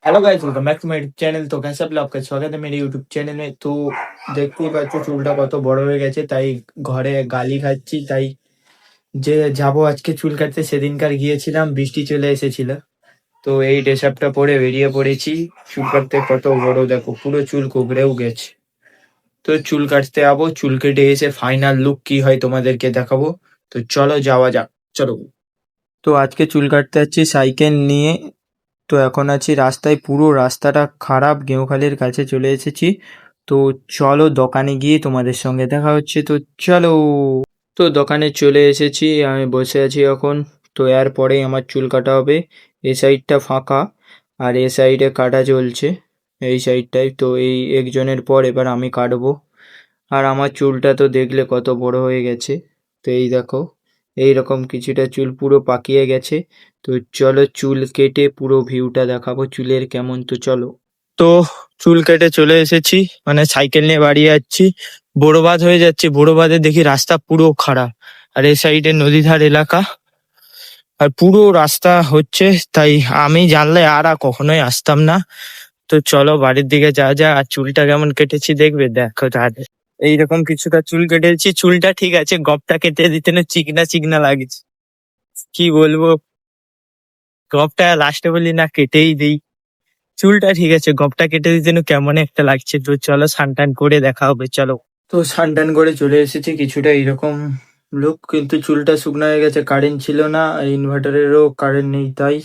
Hello guys, welcome back to my channel. তো कैसे आप लोग? आपका स्वागत है मेरे यूट्यूब চ্যানেল में। তো দেখতেই পাচ্ছ চুলটা কত বড় হয়ে গেছে, তাই ঘরে গালি খাচ্ছি। তাই যে যাবো আজকে চুল কাটতে, সেদিনকার গিয়েছিলাম, বৃষ্টি চলে এসেছিল। তো এই ড্রেস আপটা পরে বেরিয়ে পড়েছি চুল কাটতে। কত বড় দেখো, পুরো চুল কোঁকড়েও গেছে। তো চুল কাটতে যাবো, চুল কেটে এসে ফাইনাল লুক কি হয় তোমাদেরকে দেখাবো। তো চলো যাওয়া যাক, চলো। তো আজকে চুল কাটতে যাচ্ছি সাইকেল নিয়ে। তো এখন আছি রাস্তায়, পুরো রাস্তাটা খারাপ, গেঁওখালির কাছে চলে এসেছি। তো চলো দোকানে গিয়ে তোমাদের সঙ্গে দেখা হচ্ছে, তো চলো। তো দোকানে চলে এসেছি, আমি বসে আছি এখন। তো এরপরেই আমার চুল কাটা হবে। এই সাইডটা ফাঁকা আর এই সাইডে কাটা চলছে, এই সাইডটাই। তো এই একজনের পর এবার আমি কাটবো। আর আমার চুলটা তো দেখলে কত বড় হয়ে গেছে। তো এই দেখো, এইরকম কিছুটা চুল পুরো পাকিয়ে গেছে। তো চলো চুল কেটে পুরো ভিউটা দেখাবো চুলের কেমন। তো চলো। তো চুল কেটে চলে এসেছি, মানে সাইকেল নিয়ে বাড়ি যাচ্ছি। বড়বাদ হয়ে যাচ্ছে, বড়বাদে দেখি রাস্তা পুরো খারাপ। আর এই সাইডে নদীধার এলাকা, আর পুরো রাস্তা হচ্ছে। তাই আমি জানলে আর কখনোই আসতাম না। তো চলো বাড়ির দিকে যা যা। আর চুলটা কেমন কেটেছি দেখবে, দেখো তাহলে। এইরকম কিছুটা চুল কেটেছি, চুলটা ঠিক আছে, গপটা কেটে দিতে না চিকনা চিকনা লাগছে। কি বলবো, গপটা লাস্টে বলি না কেটেই দিই। চুলটা ঠিক আছে, গপটা কেটে দিতে না কেমন একটা লাগছে। তো চলো সানটান করে দেখা হবে, চলো। তো সানটান করে চলে এসেছি, কিছুটা এইরকম লুক। কিন্তু চুলটা শুকনো হয়ে গেছে, কারেন্ট ছিল না, ইনভার্টারেরও কারেন্ট নেই তাই।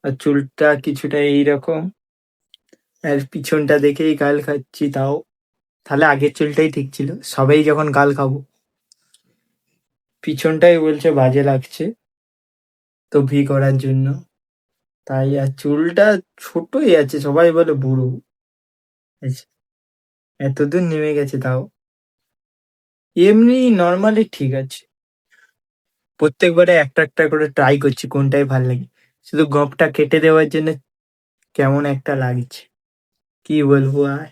আর চুলটা কিছুটা এইরকম, আর পিছনটা দেখেই গাল খাচ্ছি তাও। তাহলে আগের চুলটাই ঠিক ছিল, সবাই যখন গাল খাবো। পিছনটাই বলছে বাজে লাগছে, তো ভি করার জন্য। তাই আর চুলটা ছোটই আছে, সবাই বলে বুড়ো। আচ্ছা, এতদূর নেমে গেছে তাও। এমনি নর্মালি ঠিক আছে। প্রত্যেকবারে একটা একটা করে ট্রাই করছি কোনটাই ভাল লাগে। শুধু গোঁফটা কেটে দেওয়ার জন্য কেমন একটা লাগছে, কি বলবো আর।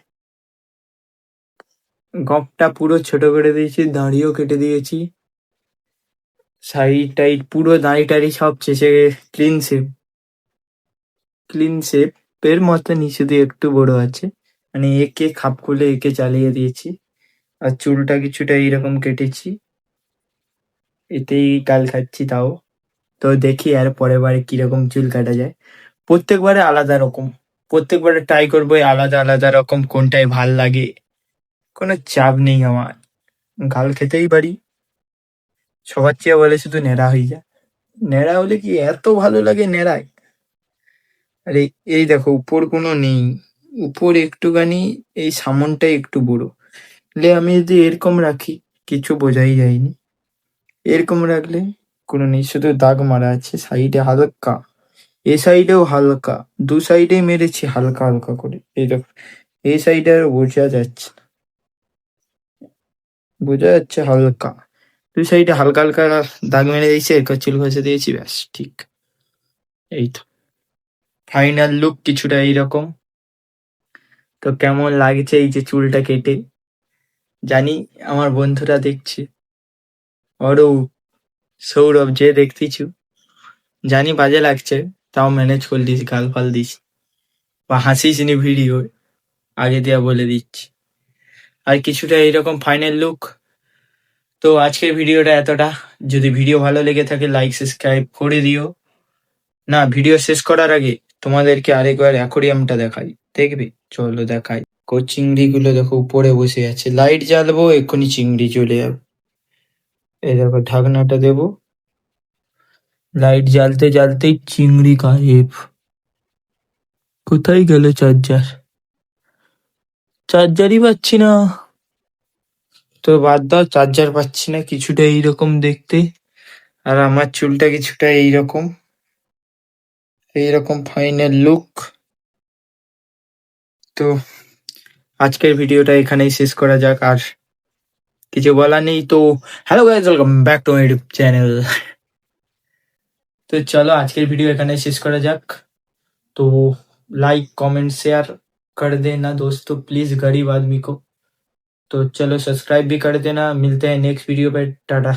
গোঁফটা পুরো ছোট করে দিয়েছি, দাড়িও কেটে দিয়েছি। সাইড টাইড পুরো দাড়ি টাড়ি সব শেষে। ক্লিন শেপ, ক্লিন শেপের মতনই, শুধু একটু বড় আছে। মানে একে খাপ খুলে একে চালিয়ে দিয়েছি। আর চুলটা কিছুটা এইরকম কেটেছি, এতেই গাল খাচ্ছি তাও। তো দেখি আর পরের বারে কিরকম চুল কাটা যায়। প্রত্যেকবারে আলাদা রকম, প্রত্যেকবারে ট্রাই করবো এই আলাদা আলাদা রকম, কোনটাই ভাল লাগে। কোনো চাপ নেই আমার, গাল খেতেই পারি। সবার চেয়ে বলে শুধু ন্যাড়া হয়ে যায়, ন্যাড়া হলে কি এত ভালো লাগে ন্যাড়ায়। আরে এই দেখো, উপর কোনো নেই, উপর একটুখানি, এই সামনটাই একটু বড়। লে আমি যদি এরকম রাখি, কিছু বোঝাই যায়নি। এরকম রাখলে কোনো নেই, শুধু দাগ মারা আছে সাইডে হালকা। এ সাইডেও হালকা, দু সাইডেই মেরেছি হালকা হালকা করে। এই দেখো, এই সাইডে আর বোঝা যাচ্ছে না। বোঝা যাচ্ছে হালকা, দুই সাইডে হালকা হালকা দাগ মেরে দিয়েছি, এরকম চুল ঘষে দিয়েছি, ব্যাস ঠিক। এই তো ফাইনাল লুক কিছুটা এইরকম। তো কেমন লাগছে এই যে চুলটা কেটে, জানি আমার বন্ধুরা দেখছে, অরূপ, সৌরভ, যে দেখতেছু, জানি বাজে লাগছে, তাও ম্যানেজ করে দিস, গাল ফাল দিস বা হাসিস নি ভিডিও, আগে দিয়া বলে দিচ্ছি। আর কিছুটা এইরকম ফাইনাল লুক। তো আজকের ভিডিওটা এতটা। যদি ভিডিও ভালো লেগে থাকে লাইক সাবস্ক্রাইব করে দিও। না, ভিডিও শেষ করার আগে তোমাদেরকে আরেকবার অ্যাকোরিয়ামটা দেখাই, দেখবে? চলো দেখাই। চিংড়ি গুলো দেখো উপরে বসে আছে, লাইট জ্বালবো এক্ষুনি চিংড়ি চলে যাবে। এই দেখো ঢাকনাটা দেবো, লাইট জ্বালতে জ্বালতেই চিংড়ি গায়েব। কোথায় গেল চার্জার? চার্জারই পাচ্ছি না। তো বাদ দাও, চার্জার পাচ্ছি না, কিছুটা এইরকম দেখতে। আর আমার চুলটা কিছুটা এইরকম, এইরকম ফাইনাল লুক। তো আজকের ভিডিওটা এখানেই শেষ করা যাক, আর কিছু বলার নেই। তো hello guys, welcome back to my YouTube channel. তো চলো আজকের ভিডিও এখানে শেষ করা যাক। तो लाइक कमेंट शेयर कर देना दोस्तों प्लीज, गरीब आदमी को। तो चलो सब्सक्राइब भी कर देना, मिलते हैं नेक्स्ट वीडियो पे, टाटा।